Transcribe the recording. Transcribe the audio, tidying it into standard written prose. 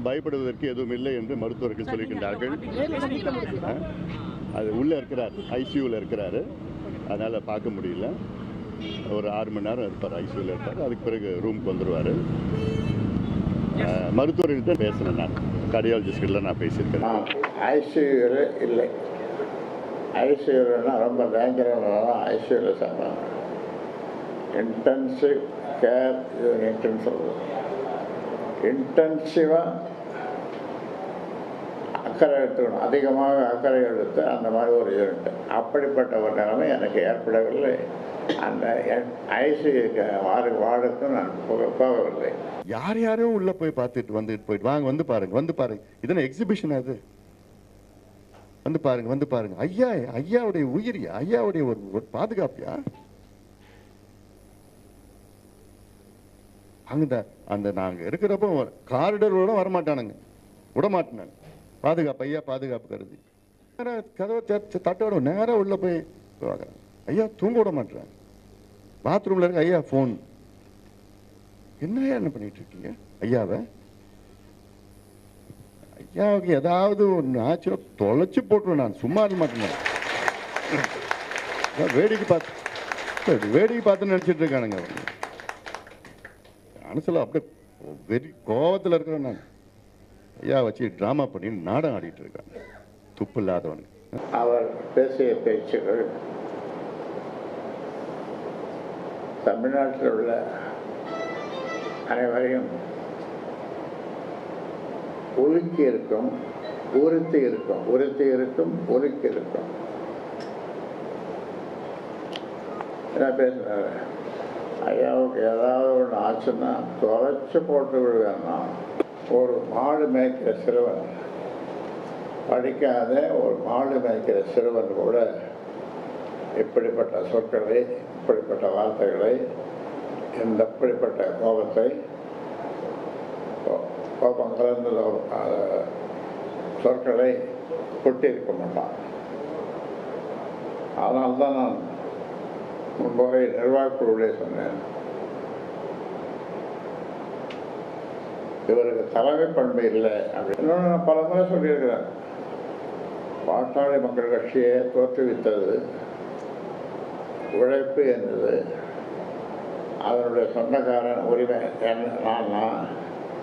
பயப்படுவதற்கு எதுவும் இல்லை என்று மருத்துவர்கள் சொல்லியிருக்கின்றார்கள். அது உள்ளே இருக்கிறார், ஐசியூவில் இருக்கிறாரு, அதனால் பார்க்க முடியல. ஒரு 6 மணி நேரம் இருப்பார், ஐசியூவில் இருப்பார். அதுக்கு பிறகு ரூமுக்கு வந்துடுவார். மருத்துவர்கிட்ட பேசினேன், நான் கார்டியாலஜிஸ்ட்கிட்ட நான் பேசியிருக்கேன். ஐசியூவில் இல்லை, ஐசியூவில்னா ரொம்ப டேஞ்சரானதான் ஐசியூவில் சொன்னாங்க. இன்டென்சிவ் கேர் யூனிட்னு சொல்லுவோம். இன்டென்சிவாக அக்கறை எடுத்துக்கணும், அதிகமாக அக்கறை எடுத்து அந்த மாதிரி ஒரு யூனிட். அப்படிப்பட்ட ஒரு நிலைமை எனக்கு ஏற்படவில்லை. அந்த ஐசியூ வார்டுக்கு நான் போகவில்லை. யார் யாரும் உள்ளே போய் பார்த்துட்டு போயிட்டு வாங்க, வந்து பாருங்க இதென்ன எக்ஸிபிஷன்? அது வந்து பாருங்க ஐயாவுடைய உயிரியா, ஐயாவுடைய ஒரு பாதுகாப்பியா? அங்கே அந்த நாங்கள் இருக்கிறப்போ காரிடரோட வரமாட்டானுங்க, விடமாட்டினாங்க. பாதுகாப்பு, ஐயா பாதுகாப்பு கருதி நேராக கதவை தட்டோட நேராக உள்ளே போய் பார்க்குறாங்க. ஐயா தூங்க விட மாட்டேறாங்க. பாத்ரூமில் இருக்க ஐயா ஃபோன். என்ன பண்ணிட்டு இருக்கீங்க ஐயாவை? ஐயாவுக்கு ஏதாவது ஒன்று ஆச்சுன்னா தொலைச்சி போட்டுருவேன், நான் சும்மா இருக்க மாட்டேன். வேடிக்கை பார்த்து நினச்சிட்டு இருக்கானுங்க. மனசில் அப்படியே வெறி கோபத்தில் இருக்கிறேன் நான். ஐயா வச்சு ட்ராமா பண்ணி நாடகம் ஆடிட்டு இருக்காங்க, துப்பு இல்லாதவனுக்கு. அவர் பேசிய பேச்சுகள் தமிழ்நாட்டில் உள்ள அனைவரையும் ஒழுக்கி இருக்கும், உறுத்தி இருக்கும். என்ன பேசுறாரு? ஐயாவுக்கு ஏதாவது ஒன்று ஆச்சுன்னா தொலைச்சி போட்டு விடுவேன்னா. ஒரு மாடு மேய்க்கிற சிறுவன், படிக்காத ஒரு மாடு மேய்க்கிற சிறுவன் கூட இப்படிப்பட்ட சொற்களை, இப்படிப்பட்ட வார்த்தைகளை, இப்படிப்பட்ட கோபம் கலந்த சொற்களை கொட்டியிருக்க மாட்டான். அதனால்தான் நான் முன்புரை நிர்வாகக்குழுவிலே சொன்னேன், இவருக்கு தலைமை பண்பு இல்லை அப்படின்னு. நான் பல முறை சொல்லியிருக்கிறேன். பாட்டாளி மக்கள் கட்சியை தோற்றுவித்தது உழைப்பு என்பது, அதனுடைய சொந்தக்காரன் உரிமை நான்